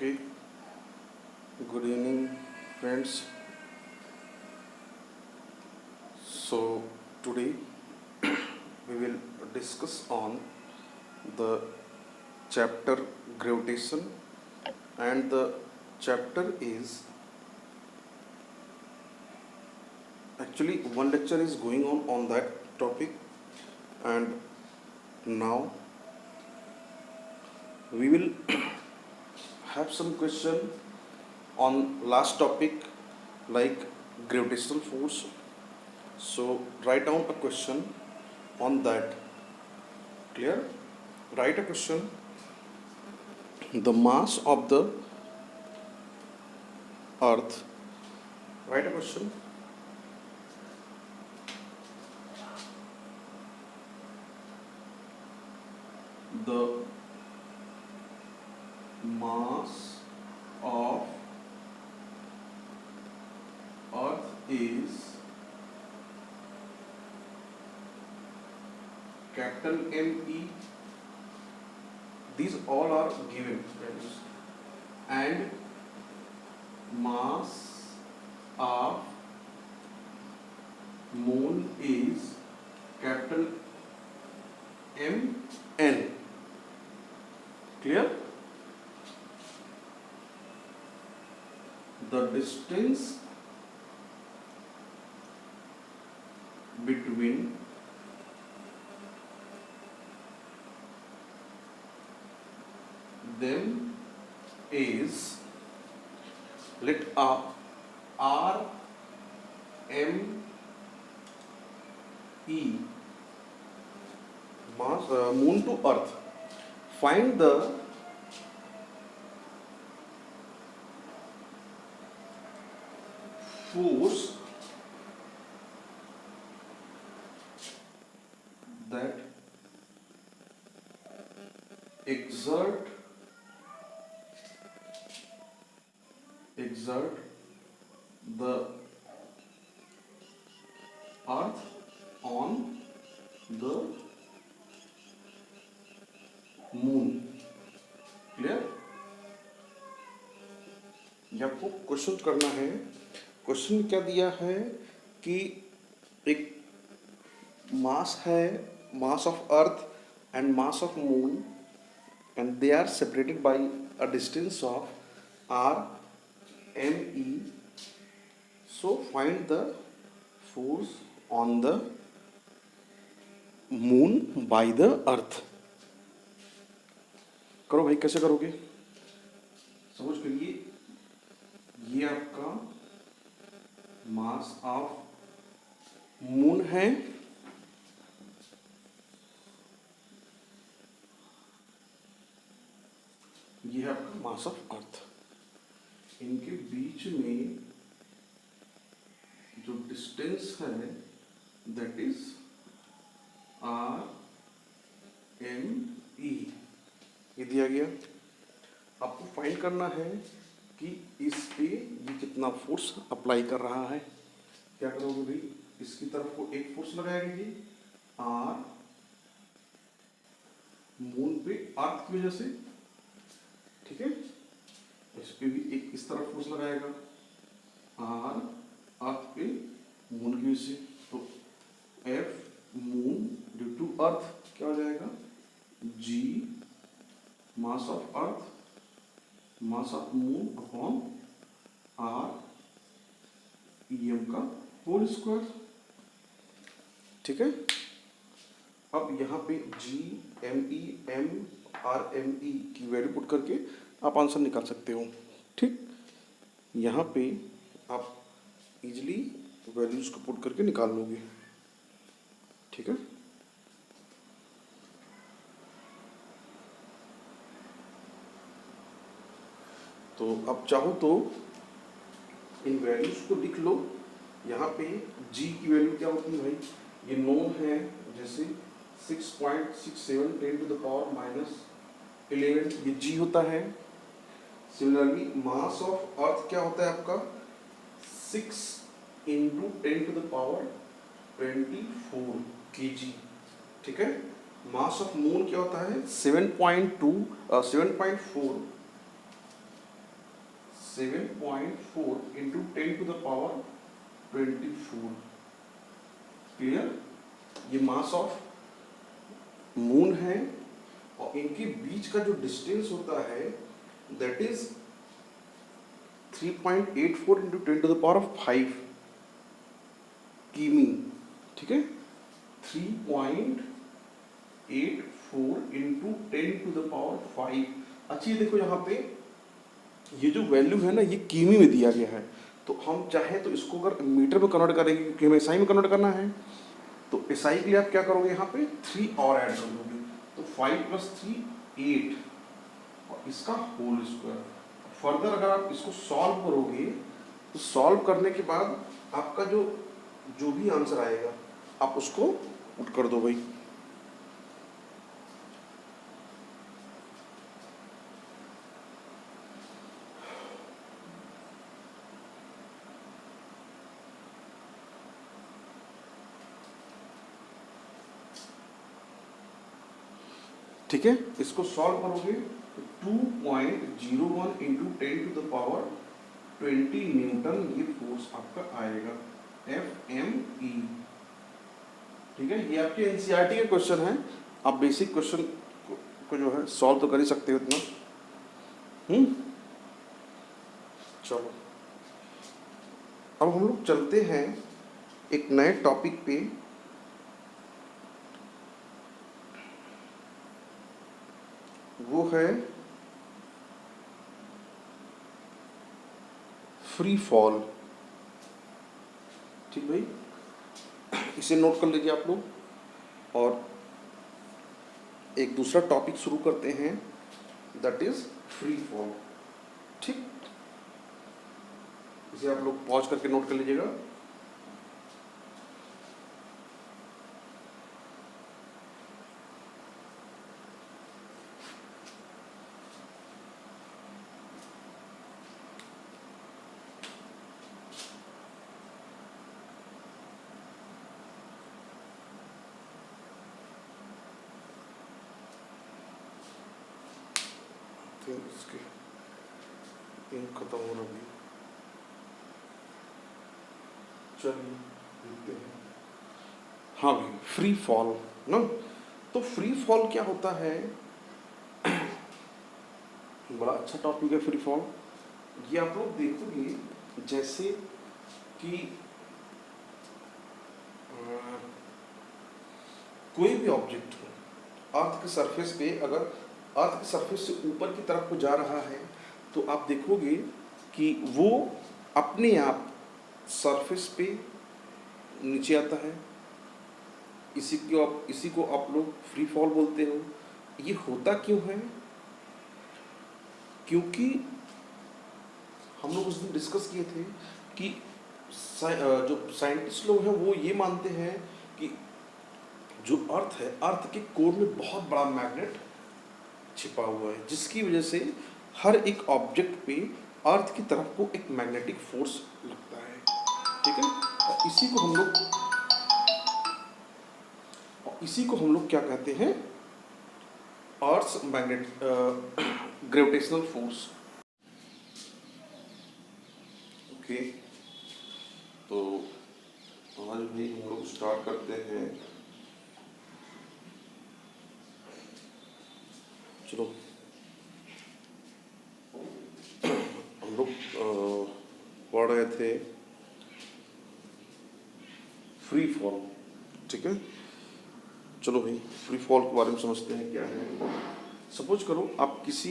Okay, good evening, friends. So, today we will discuss on the chapter gravitation, and the chapter is actually one lecture is going on that topic, and now we will have some question on last topic like gravitational force. So, write down a question on that. Clear? Write a question. The mass of the earth. Write a question. The mass of earth is capital ME. These all are given values. And mass of moon is capital MN. Clear? The distance between them is, let R M E, mass moon to earth. Find the force that exert the earth on the moon. Clear? ये आपको question करना है. Question क्या दिया है कि एक मास है, मास of earth and mass of moon, and they are separated by a distance of RME. So find the force on the moon by the earth. करो भाई, कैसे करोगे? सपोज करिए ये आपका मास ऑफ मून है, ये है आपका मास ऑफ अर्थ. इनके बीच में जो डिस्टेंस है दैट इज RME. ये दिया गया. आपको फाइंड करना है कि इस पे ये कितना फोर्स अप्लाई कर रहा है. क्या करोगे भाई, इसकी तरफ को एक फोर्स लगाएंगे जी R मून पे अर्थ की वजह से, ठीक है. इस पे भी एक इस तरफ फोर्स लगाएगा R अर्थ पे मून की वजह से. तो F moon due to earth क्या हो जाएगा, G mass of earth mass of moon upon R EM का होल स्क्वायर. ठीक है. अब यहाँ पे GME M RME की वैल्यू पुट करके आप आंसर निकाल सकते हो. ठीक, यहाँ पे आप इजीली वैल्यूज को पुट करके निकाल लोगे. ठीक है. तो अब चाहो तो इन वैल्यूज को लिख लो. यहाँ पे G की वैल्यू क्या होती है भाई, ये नोन है, जैसे 6.67 10 टू द पावर -11 ये G होता है. सिमिलरली मास ऑफ अर्थ क्या होता है आपका 6 into 10 to the power 24 kg. ठीक है. मास ऑफ मून क्या होता है 7.4 7.4 इंटू 10⁻24। क्लियर? ये मास ऑफ मून है और इनके बीच का जो डिस्टेंस होता है दैट इज 3.84 इंटू 10⁵ किमी। ठीक है, 3.84 इंटू 10⁵। अच्छी देखो यहाँ पे ये जो वैल्यू है ना ये किमी में दिया गया है, तो हम चाहे तो इसको अगर मीटर में कन्वर्ट करेंगे क्योंकि हमें एसआई में कन्वर्ट करना है, तो एसआई के लिए आप क्या करोगे यहाँ पे 3 और ऐड कर दोगे, तो 5 + 3 8 और इसका होल स्क्वायर। फर्दर अगर आप इसको सॉल्व करोगे तो सॉल्व करने के बाद आपका जो भी आंसर आएगा आप उसको पुट कर दो भाई। ठीक है, इसको सॉल्व करोगे तो 2.01 इंटू 10⁻20 न्यूटन ये फोर्स आपका आएगा FME। ठीक है, ये आपके एनसीईआरटी के क्वेश्चन है, आप बेसिक क्वेश्चन को जो है सॉल्व तो कर ही सकते हो इतना। चलो अब हम लोग चलते हैं एक नए टॉपिक पे। वो है फ्री फॉल। ठीक भाई, इसे नोट कर लीजिए आप लोग और एक दूसरा टॉपिक शुरू करते हैं दैट इज फ्री फॉल। ठीक, इसे आप लोग पॉज करके नोट कर लीजिएगा। इसके इंक खत्म हो रहा है, चलिए देखते हैं। हाँ भाई, फ्री फॉल ना, तो फ्री फॉल क्या होता है? बड़ा अच्छा टॉपिक है फ्री फॉल। ये आप लोग देखोगे जैसे कि कोई भी ऑब्जेक्ट हो अर्थ के सरफेस पे, अगर अर्थ के सरफेस से ऊपर की तरफ को जा रहा है तो आप देखोगे कि वो अपने आप सरफेस पे नीचे आता है। इसी को आप लोग फ्री फॉल बोलते हो। ये होता क्यों है? क्योंकि हम लोग उस दिन डिस्कस किए थे कि जो साइंटिस्ट लोग हैं वो ये मानते हैं कि जो अर्थ है, अर्थ के कोर में बहुत बड़ा मैग्नेट छिपा हुआ है, जिसकी वजह से हर एक ऑब्जेक्ट पे अर्थ की तरफ को एक मैग्नेटिक फोर्स लगता है। ठीक है, और इसी को हम लोग क्या कहते हैं? अर्थ ग्रेविटेशनल फोर्स। ओके, तो आज भी हम लोग स्टार्ट करते हैं। चलो हम लोग पढ़ रहे थे फ्री फॉल। ठीक है, चलो भाई फ्री फॉल के बारे में समझते हैं क्या है। सपोज करो आप किसी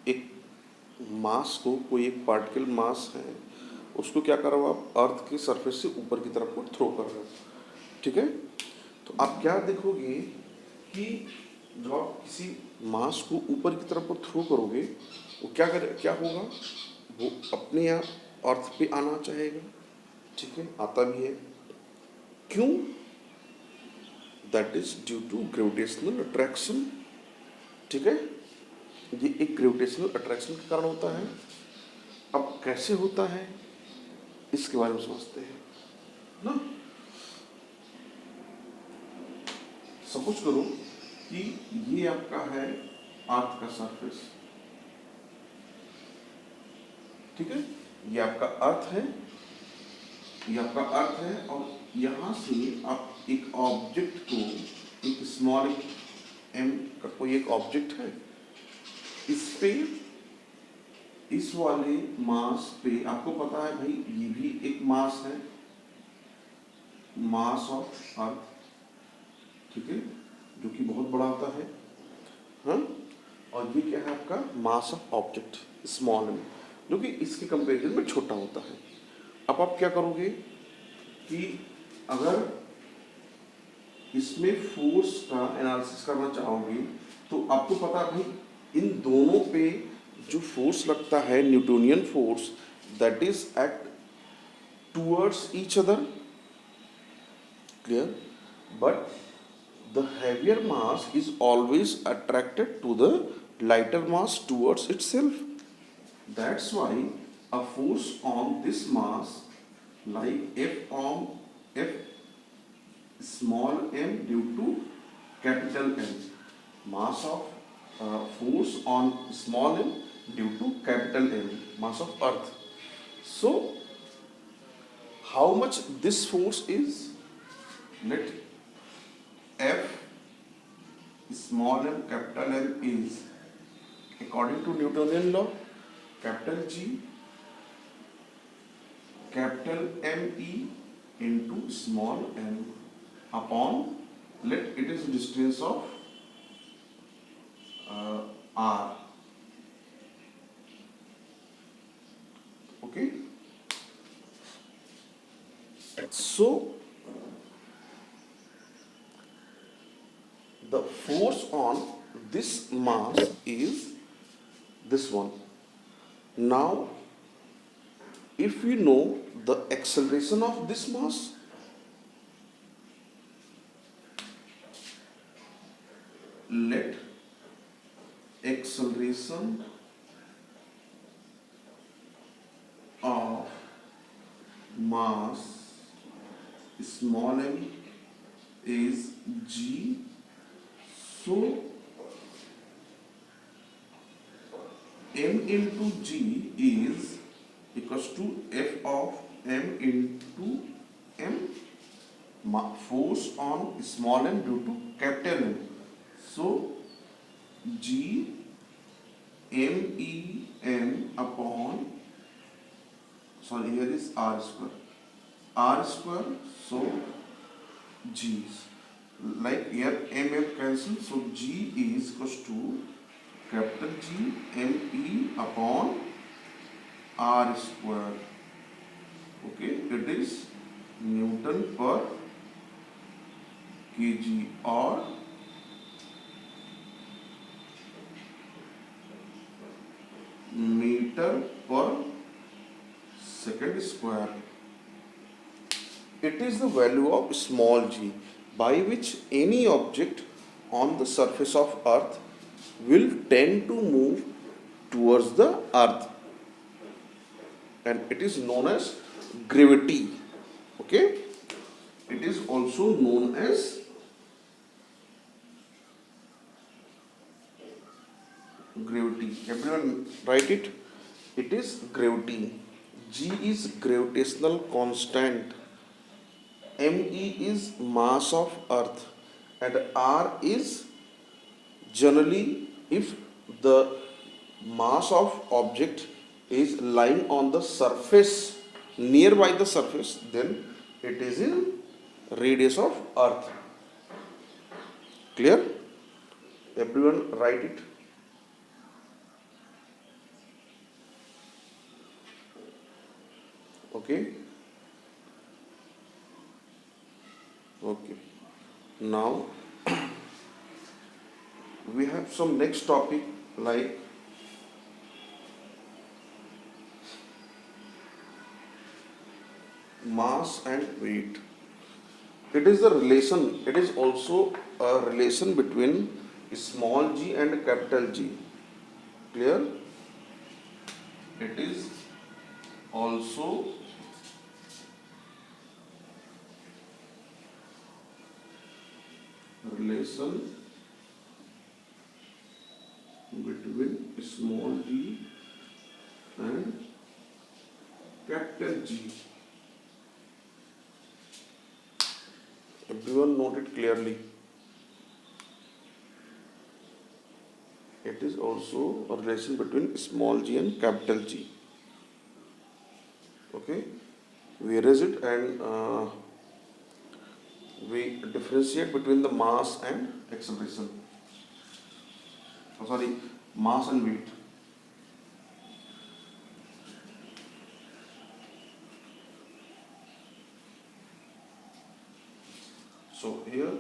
एक मास को, कोई एक पार्टिकल मास है, उसको क्या कर रहे हो आप? अर्थ के सरफेस से ऊपर की तरफ को थ्रो कर रहे हो। ठीक है, तो आप क्या देखोगे कि जब आप किसी मास को ऊपर की तरफ को थ्रो करोगे वो क्या होगा? वो अपने आप अर्थ पे आना चाहेगा। ठीक है, आता भी है। क्यों? That is due to gravitational attraction. ठीक है, ये एक ग्रेविटेशनल अट्रैक्शन के कारण होता है। अब कैसे होता है इसके बारे में समझते हैं ना। सपोज करो कि ये आपका है अर्थ का सरफेस। ठीक है, ये आपका अर्थ है, ये आपका अर्थ है। और यहाँ से आप एक ऑब्जेक्ट को, एक स्मॉल एम का कोई एक ऑब्जेक्ट है, इस पे, इस वाले मास पे आपको पता है भाई ये भी एक मास है, मास ऑफ अर्थ, ठीक है, जो कि बहुत बड़ा होता है, हाँ। और ये क्या है आपका mass of object small m, जो कि इसके कंपेरिजन में छोटा होता है। अब आप क्या करोगे कि अगर इसमें फोर्स का एनालिसिस करना चाहोगे तो आपको पता है भाई इन दोनों पे जो फोर्स लगता है Newtonian force, that is act towards each other, clear, but the heavier mass is always attracted to the lighter mass towards itself. That's why a force on this mass, like F small m due to capital M, mass of force on small m due to capital M, mass of Earth. So, how much this force is? Let F small m capital M is, according to Newtonian law, capital G capital M E into small m upon, let it is distance of R. Okay. So the force on this mass is this one. Now, if we know the acceleration of this mass, let acceleration of mass small m is g. So m into g is equals to f of m into m, force on small m due to capital M. So g m e n upon, sorry, here is r square, so g, like here m cancel, so g is equals to capital G m e upon r square. Okay, it is Newton per kg or meter per second square. It is the value of small g by which any object on the surface of earth will tend to move towards the earth, and it is known as gravity. Okay, it is also known as gravity. Everyone write it. It is gravity. G is gravitational constant, me is mass of earth, and r is generally if the mass of object is lying on the surface, nearby the surface, then it is in radius of earth. Clear? Everyone write it. Okay. Okay. Now we have some next topic like mass and weight. It is the relation, it is also a relation between small g and capital G. Clear? It is also relation between small g and capital G. Everyone note it clearly. It is also a relation between small g and capital G. Okay, we erase it and we differentiate between the mass and acceleration. Oh, sorry, mass and weight. So here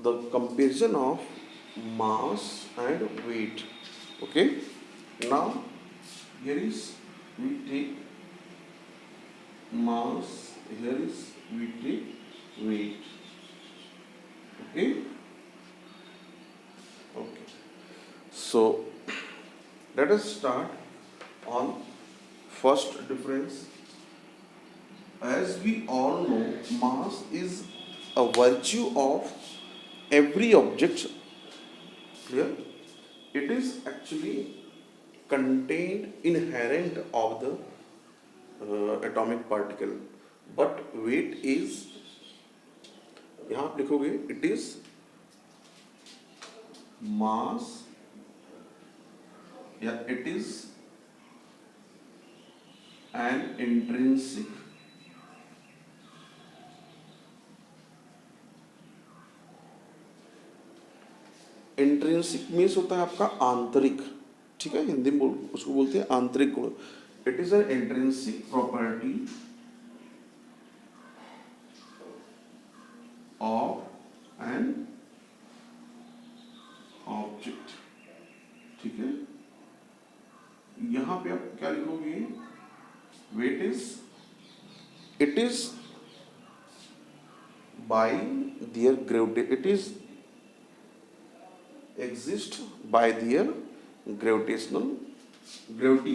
the comparison of mass and weight. Okay, now here is we take mass, here is we take weight. Okay, okay, so let us start on first difference. As we all know, mass is a virtue of every object. Clear? It is actually contained inherent of the atomic particle, but weight is, यहाँ आप लिखोगे it is mass या it is an intrinsic means होता है आपका आंतरिक, ठीक है, हिंदी में उसको बोलते हैं आंतरिक गुण. It is an intrinsic property of an object. ठीक है, यहां पे आप क्या लिखोगे, weight is, it is by their gravity, इट इज exist by their gravitational gravity.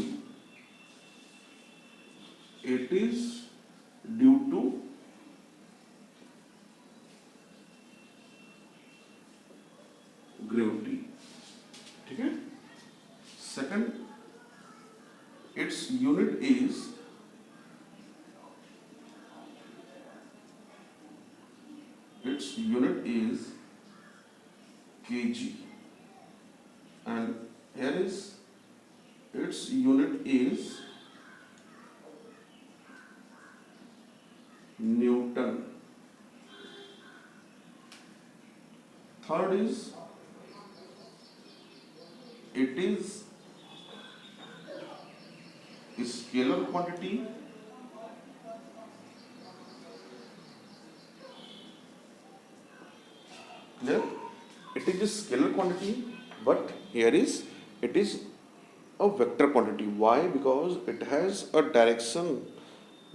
It is due to gravity. ठीक है. Second, its unit is kg. And here is its unit is Newton. Third is it is a scalar quantity. Clear? It is a scalar quantity, but here is it is a vector quantity. Why? Because it has a direction.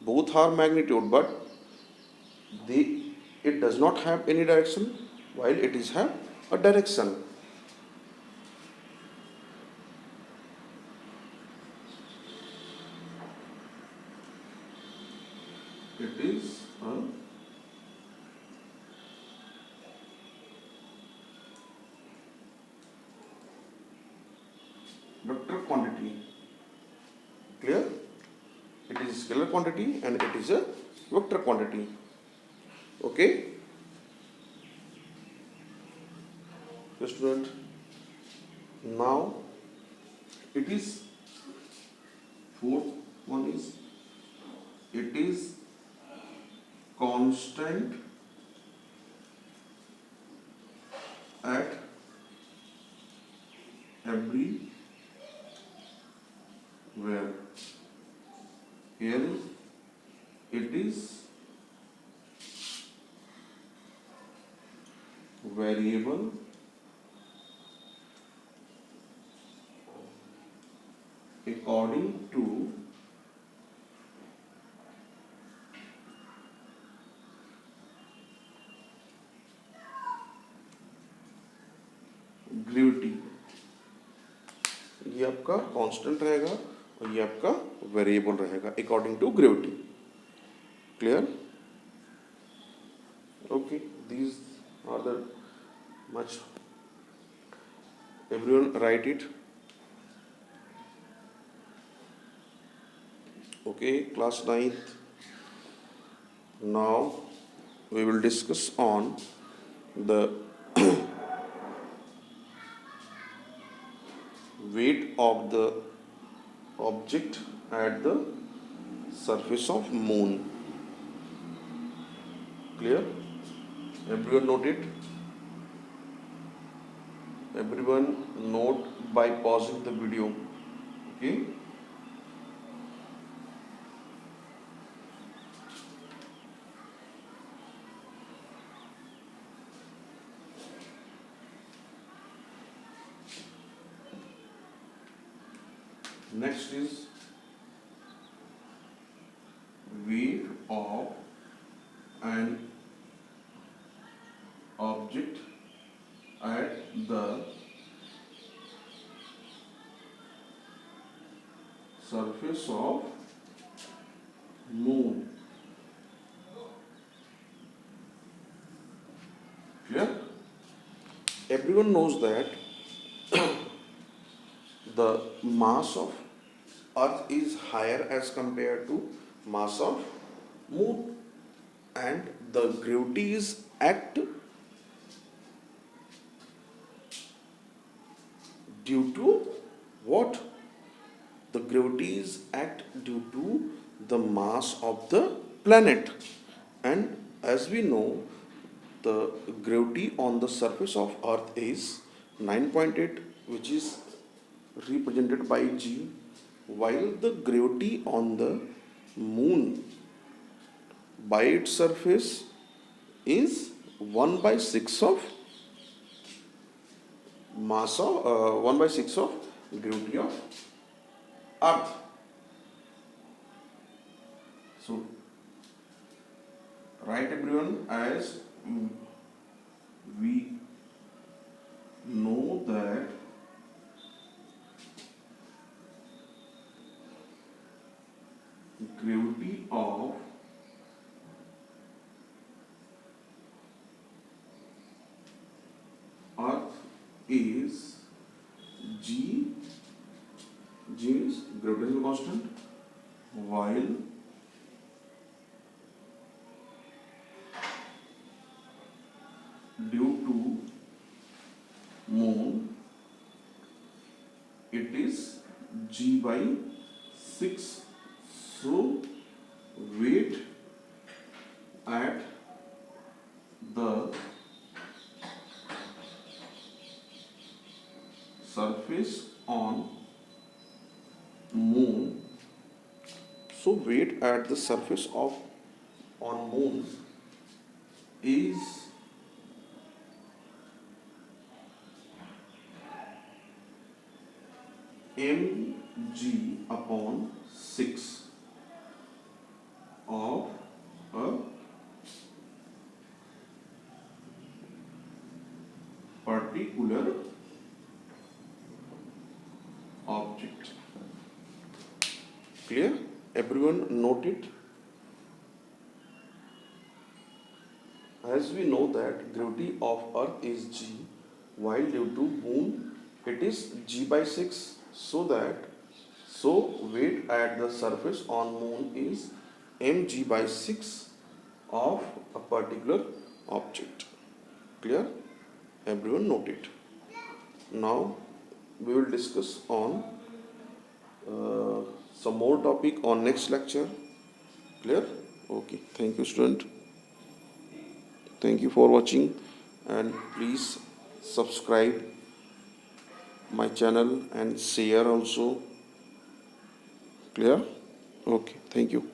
Both are magnitude, but it does not have any direction, while it is have a direction. It is a vector quantity. Clear? It is a scalar quantity and it is a vector quantity. Okay, so student, now it is fourth one is it is constant at everywhere. Here it is variable according to gravity, ये आपका constant रहेगा और ये आपका variable रहेगा according to gravity. Clear? Okay, these are the much. Everyone write it. Okay, class 9th. Now we will discuss on the weight of the object at the surface of moon. Clear? Everyone note it. Everyone note by pausing the video. Okay. Next is weight of an object at the surface of moon. Clear? Everyone knows that the mass of Earth is higher as compared to mass of moon, and the gravity is act due to what? The gravity is act due to the mass of the planet, and as we know, the gravity on the surface of Earth is 9.8, which is represented by G, while the gravity on the moon by its surface is 1 by 6 of mass of 1 by 6 of gravity of Earth. So write everyone as we know that gravity of Earth is G. G is gravitational constant, while due to moon it is G by 6. So weight at the surface on moon, so weight at the surface of on moon is mg upon 6 of a particular object. Clear? Everyone note it. As we know that gravity of Earth is G, while due to moon it is G by 6, so weight at the surface on moon is mg by 6 of a particular object. Clear? Everyone note it. Now we will discuss on some more topic on next lecture. Clear? Okay, thank you student. Thank you for watching, and please subscribe my channel and share also. Clear? Okay, thank you.